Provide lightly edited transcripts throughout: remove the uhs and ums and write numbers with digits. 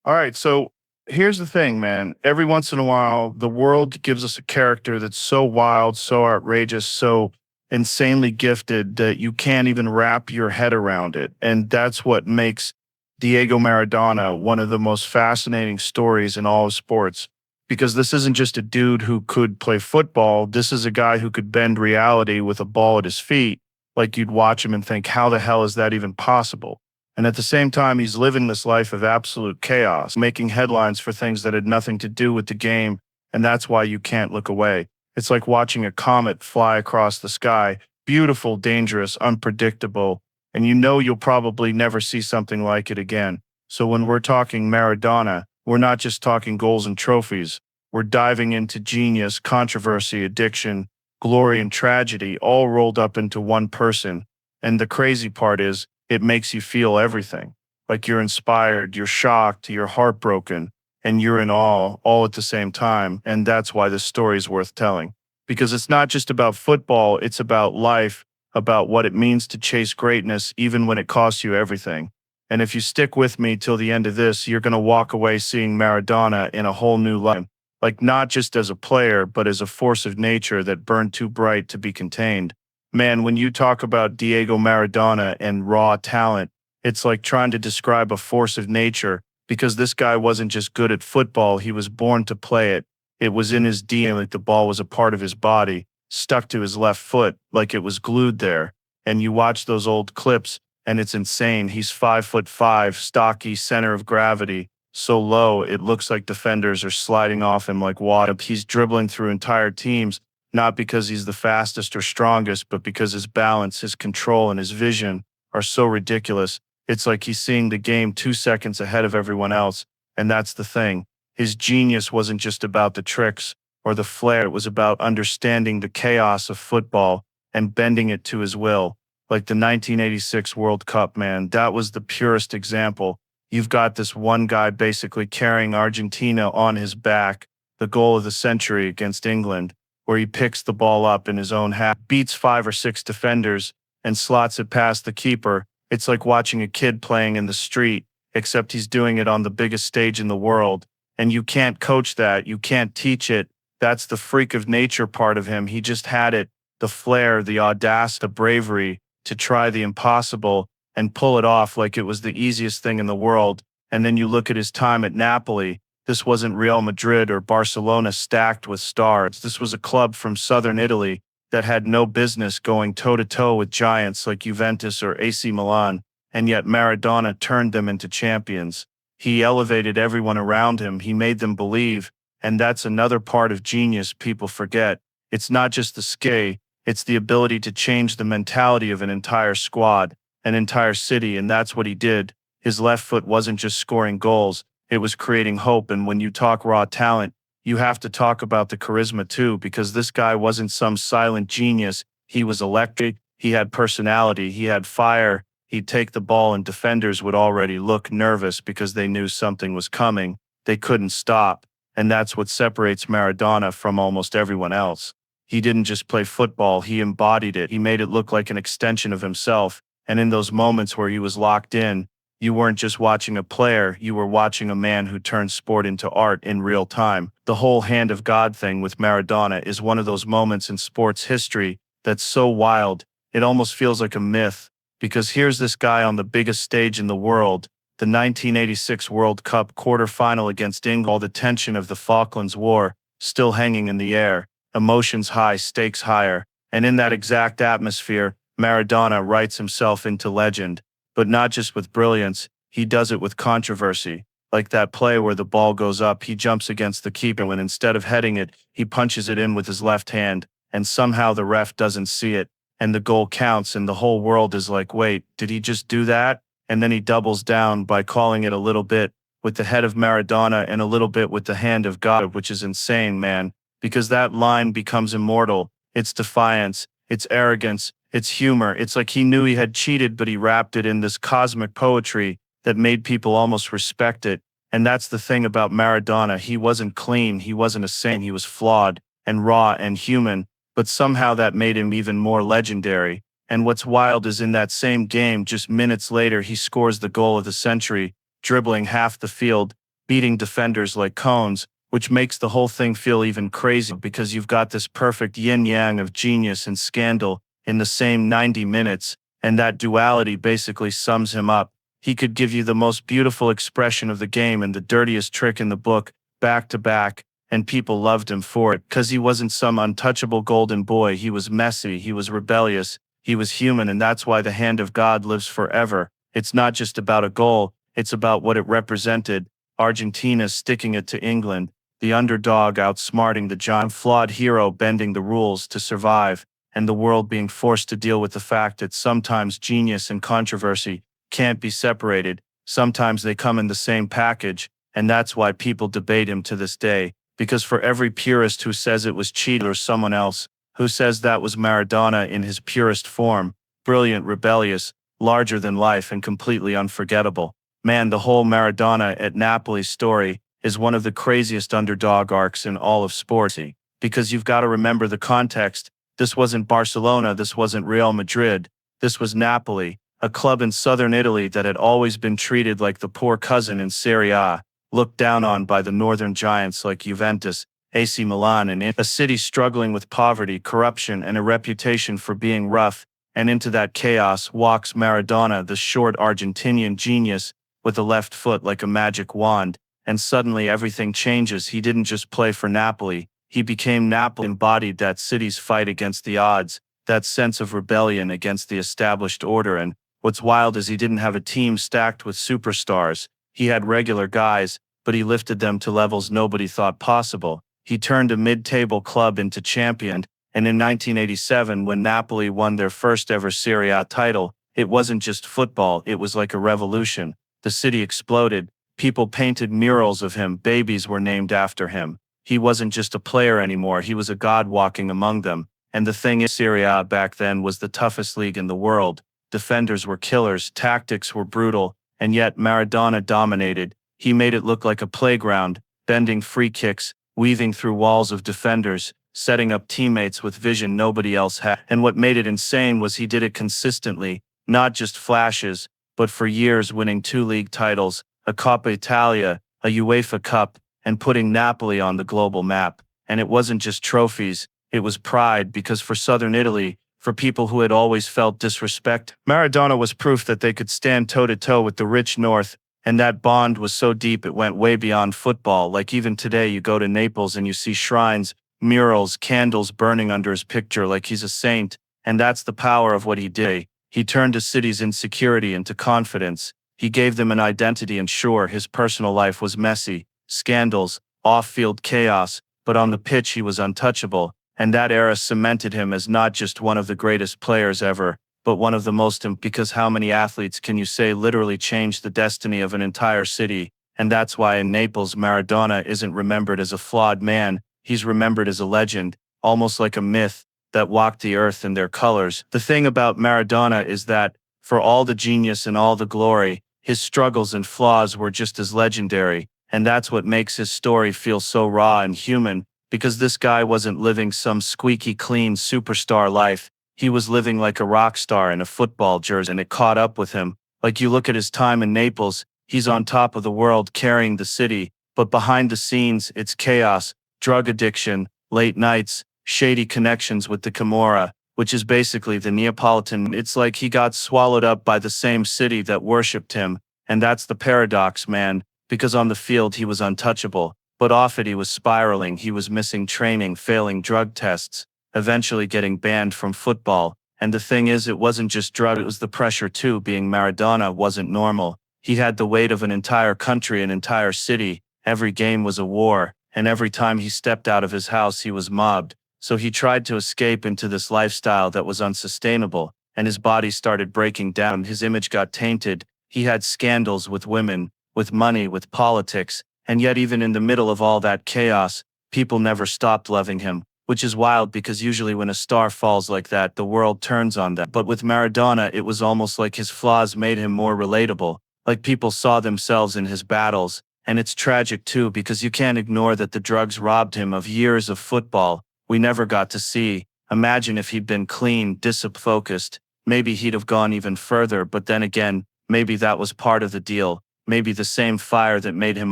All right, so here's the thing, man. Every once in a while, the world gives us a character that's so wild, so outrageous, so insanely gifted that you can't even wrap your head around it. And that's what makes Diego Maradona one of the most fascinating stories in all of sports. Because this isn't just a dude who could play football, this is a guy who could bend reality with a ball at his feet. Like you'd watch him and think, how the hell is that even possible? And at the same time, he's living this life of absolute chaos, making headlines for things that had nothing to do with the game. And that's why you can't look away. It's like watching a comet fly across the sky, beautiful, dangerous, unpredictable. And you know you'll probably never see something like it again. So when we're talking Maradona, we're not just talking goals and trophies. We're diving into genius, controversy, addiction, glory, and tragedy, all rolled up into one person. And the crazy part is, it makes you feel everything. Like you're inspired, you're shocked, you're heartbroken, and you're in awe all at the same time. And that's why this story is worth telling. Because it's not just about football, it's about life, about what it means to chase greatness, even when it costs you everything. And if you stick with me till the end of this, you're going to walk away seeing Maradona in a whole new light. Like not just as a player, but as a force of nature that burned too bright to be contained. Man, when you talk about Diego Maradona and raw talent, it's like trying to describe a force of nature because this guy wasn't just good at football, he was born to play it. It was in his DNA, like the ball was a part of his body, stuck to his left foot, like it was glued there. And you watch those old clips, and it's insane. He's 5'5", stocky, center of gravity, so low it looks like defenders are sliding off him like water. He's dribbling through entire teams not because he's the fastest or strongest, but because his balance, his control, and his vision are so ridiculous. It's like he's seeing the game 2 seconds ahead of everyone else. And that's the thing. His genius wasn't just about the tricks or the flair, it was about understanding the chaos of football and bending it to his will. Like the 1986 World Cup, man, that was the purest example. You've got this one guy basically carrying Argentina on his back, the goal of the century against England, where he picks the ball up in his own half, beats 5 or 6 defenders, and slots it past the keeper. It's like watching a kid playing in the street, except he's doing it on the biggest stage in the world. And you can't coach that, you can't teach it. That's the freak of nature part of him. He just had it, the flair, the audacity, the bravery to try the impossible and pull it off like it was the easiest thing in the world. And then you look at his time at Napoli. This wasn't Real Madrid or Barcelona stacked with stars. This was a club from southern Italy that had no business going toe-to-toe with giants like Juventus or AC Milan, and yet Maradona turned them into champions. He elevated everyone around him, he made them believe, and that's another part of genius people forget. It's not just the skill, it's the ability to change the mentality of an entire squad, an entire city, and that's what he did. His left foot wasn't just scoring goals, it was creating hope. And when you talk raw talent, you have to talk about the charisma too, because this guy wasn't some silent genius. He was electric, he had personality, he had fire. He'd take the ball and defenders would already look nervous because they knew something was coming. They couldn't stop. And that's what separates Maradona from almost everyone else. He didn't just play football, he embodied it. He made it look like an extension of himself. And in those moments where he was locked in, you weren't just watching a player, you were watching a man who turned sport into art in real time. The whole hand of God thing with Maradona is one of those moments in sports history that's so wild, it almost feels like a myth. Because here's this guy on the biggest stage in the world, the 1986 World Cup quarterfinal against England, all the tension of the Falklands War still hanging in the air, emotions high, stakes higher, and in that exact atmosphere, Maradona writes himself into legend. But not just with brilliance, he does it with controversy. Like that play where the ball goes up, he jumps against the keeper and instead of heading it, he punches it in with his left hand, and somehow the ref doesn't see it, and the goal counts and the whole world is like, wait, did he just do that? And then he doubles down by calling it a little bit with the head of Maradona and a little bit with the hand of God, which is insane, man, because that line becomes immortal. It's defiance, it's arrogance, it's humor. It's like he knew he had cheated, but he wrapped it in this cosmic poetry that made people almost respect it. And that's the thing about Maradona. He wasn't clean, he wasn't a saint, he was flawed and raw and human, but somehow that made him even more legendary. And what's wild is in that same game, just minutes later, he scores the goal of the century, dribbling half the field, beating defenders like cones, which makes the whole thing feel even crazy because you've got this perfect yin-yang of genius and scandal in the same 90 minutes, and that duality basically sums him up. He could give you the most beautiful expression of the game and the dirtiest trick in the book, back to back, and people loved him for it because he wasn't some untouchable golden boy. He was messy, he was rebellious, he was human, and that's why the hand of God lives forever. It's not just about a goal, it's about what it represented. Argentina sticking it to England, the underdog outsmarting the giant, flawed hero bending the rules to survive, and the world being forced to deal with the fact that sometimes genius and controversy can't be separated. Sometimes they come in the same package, and that's why people debate him to this day. Because for every purist who says it was cheated or someone else, who says that was Maradona in his purest form, brilliant, rebellious, larger than life, and completely unforgettable. Man, the whole Maradona at Napoli story is one of the craziest underdog arcs in all of sports. Because you've got to remember the context. This wasn't Barcelona, this wasn't Real Madrid, this was Napoli, a club in southern Italy that had always been treated like the poor cousin in Serie A, looked down on by the northern giants like Juventus, AC Milan, and a city struggling with poverty, corruption, and a reputation for being rough. And into that chaos walks Maradona, the short Argentinian genius, with a left foot like a magic wand, and suddenly everything changes. He didn't just play for Napoli, he became Napoli, embodied that city's fight against the odds, that sense of rebellion against the established order. And what's wild is he didn't have a team stacked with superstars. He had regular guys, but he lifted them to levels nobody thought possible. He turned a mid-table club into champion, and in 1987, when Napoli won their first ever Serie A title, it wasn't just football, it was like a revolution. The city exploded, people painted murals of him, babies were named after him. He wasn't just a player anymore, he was a god walking among them. And the thing is, Serie A back then was the toughest league in the world. Defenders were killers, tactics were brutal, and yet Maradona dominated. He made it look like a playground, bending free kicks, weaving through walls of defenders, setting up teammates with vision nobody else had. And what made it insane was he did it consistently, not just flashes, but for years, winning 2 league titles, a Coppa Italia, a UEFA Cup, and putting Napoli on the global map. And it wasn't just trophies, it was pride, because for southern Italy, for people who had always felt disrespect, Maradona was proof that they could stand toe-to-toe with the rich north, and that bond was so deep it went way beyond football. Like even today you go to Naples and you see shrines, murals, candles burning under his picture like he's a saint, and that's the power of what he did. He turned a city's insecurity into confidence. He gave them an identity, and sure, his personal life was messy, scandals, off-field chaos, but on the pitch he was untouchable, and that era cemented him as not just one of the greatest players ever, but one of the most, because how many athletes can you say literally changed the destiny of an entire city? And that's why in Naples Maradona isn't remembered as a flawed man, he's remembered as a legend, almost like a myth, that walked the earth in their colors. The thing about Maradona is that, for all the genius and all the glory, his struggles and flaws were just as legendary, and that's what makes his story feel so raw and human, because this guy wasn't living some squeaky clean superstar life. He was living like a rock star in a football jersey, and it caught up with him. Like you look at his time in Naples, he's on top of the world carrying the city, but behind the scenes, it's chaos, drug addiction, late nights, shady connections with the Camorra, which is basically the Neapolitan. It's like he got swallowed up by the same city that worshipped him, and that's the paradox, man, because on the field he was untouchable, but off it he was spiraling. He was missing training, failing drug tests, eventually getting banned from football. And the thing is, it wasn't just drug, it was the pressure too. Being Maradona wasn't normal. He had the weight of an entire country, an entire city. Every game was a war, and every time he stepped out of his house he was mobbed. So he tried to escape into this lifestyle that was unsustainable, and his body started breaking down. His image got tainted. He had scandals with women, with money, with politics, and yet even in the middle of all that chaos, people never stopped loving him, which is wild because usually when a star falls like that, the world turns on them. But with Maradona, it was almost like his flaws made him more relatable, like people saw themselves in his battles. And it's tragic too, because you can't ignore that the drugs robbed him of years of football we never got to see. Imagine if he'd been clean, discipline-focused, maybe he'd have gone even further, but then again, maybe that was part of the deal. Maybe the same fire that made him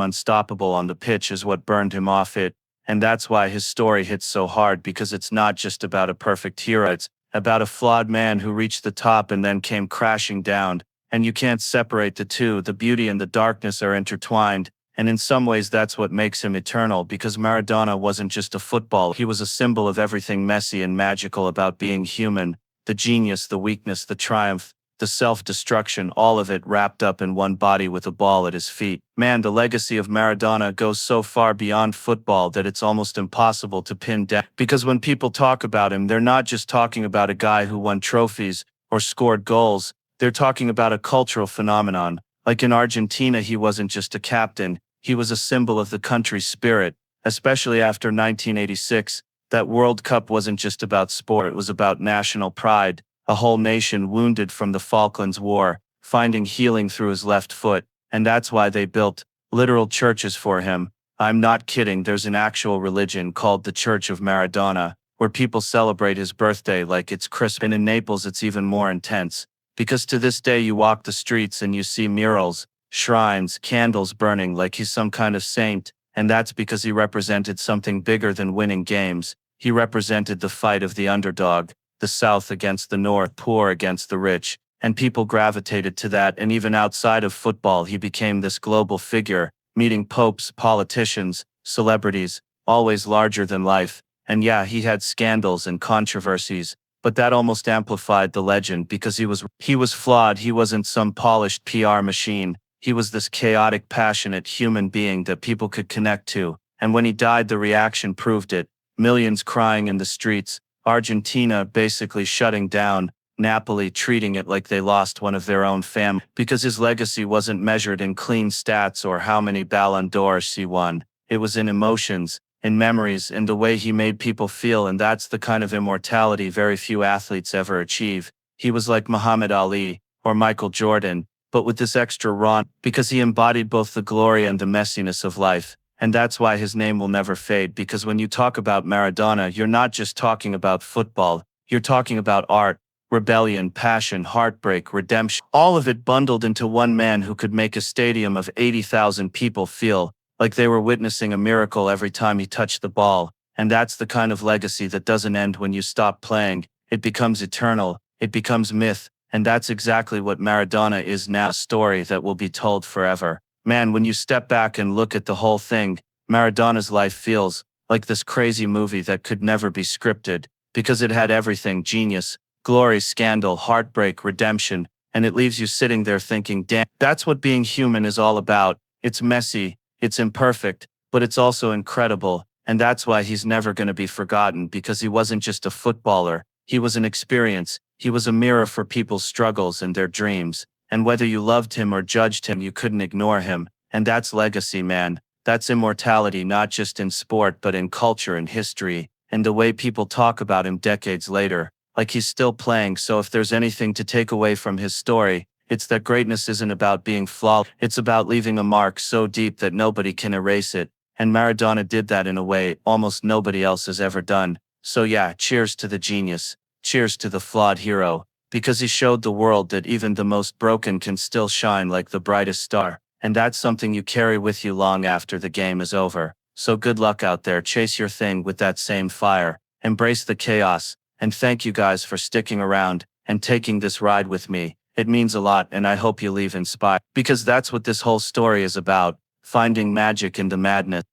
unstoppable on the pitch is what burned him off it. And that's why his story hits so hard, because it's not just about a perfect hero, it's about a flawed man who reached the top and then came crashing down. And you can't separate the two. The beauty and the darkness are intertwined. And in some ways, that's what makes him eternal, because Maradona wasn't just a football. He was a symbol of everything messy and magical about being human: the genius, the weakness, the triumph, the self-destruction, all of it wrapped up in one body with a ball at his feet. Man, the legacy of Maradona goes so far beyond football that it's almost impossible to pin down. Because when people talk about him, they're not just talking about a guy who won trophies or scored goals. They're talking about a cultural phenomenon. Like in Argentina, he wasn't just a captain, he was a symbol of the country's spirit, especially after 1986. That World Cup wasn't just about sport, it was about national pride. A whole nation wounded from the Falklands War, finding healing through his left foot, and that's why they built literal churches for him. I'm not kidding, there's an actual religion called the Church of Maradona, where people celebrate his birthday like it's Christmas. And in Naples it's even more intense, because to this day you walk the streets and you see murals, shrines, candles burning like he's some kind of saint, and that's because he represented something bigger than winning games. He represented the fight of the underdog, the South against the North, poor against the rich, and people gravitated to that. And even outside of football, he became this global figure, meeting popes, politicians, celebrities, always larger than life. And yeah, he had scandals and controversies, but that almost amplified the legend, because he was flawed. He wasn't some polished PR machine. He was this chaotic, passionate human being that people could connect to. And when he died, the reaction proved it. Millions crying in the streets, Argentina basically shutting down, Napoli treating it like they lost one of their own family, because his legacy wasn't measured in clean stats or how many Ballon d'Ors he won. It was in emotions, in memories, in the way he made people feel, and that's the kind of immortality very few athletes ever achieve. He was like Muhammad Ali or Michael Jordan, but with this extra raw, because he embodied both the glory and the messiness of life. And that's why his name will never fade, because when you talk about Maradona, you're not just talking about football, you're talking about art, rebellion, passion, heartbreak, redemption, all of it bundled into one man who could make a stadium of 80,000 people feel like they were witnessing a miracle every time he touched the ball. And that's the kind of legacy that doesn't end when you stop playing. It becomes eternal, it becomes myth, and that's exactly what Maradona is now, a story that will be told forever. Man, when you step back and look at the whole thing, Maradona's life feels like this crazy movie that could never be scripted, because it had everything: genius, glory, scandal, heartbreak, redemption, and it leaves you sitting there thinking, damn, that's what being human is all about. It's messy, it's imperfect, but it's also incredible, and that's why he's never going to be forgotten, because he wasn't just a footballer, he was an experience, he was a mirror for people's struggles and their dreams. And whether you loved him or judged him, you couldn't ignore him. And that's legacy, man. That's immortality, not just in sport, but in culture and history, and the way people talk about him decades later, like he's still playing. So if there's anything to take away from his story, it's that greatness isn't about being flawed. It's about leaving a mark so deep that nobody can erase it. And Maradona did that in a way almost nobody else has ever done. So yeah, cheers to the genius. Cheers to the flawed hero. Because he showed the world that even the most broken can still shine like the brightest star. And that's something you carry with you long after the game is over. So good luck out there, chase your thing with that same fire, embrace the chaos, and thank you guys for sticking around and taking this ride with me. It means a lot, and I hope you leave inspired, because that's what this whole story is about, finding magic in the madness.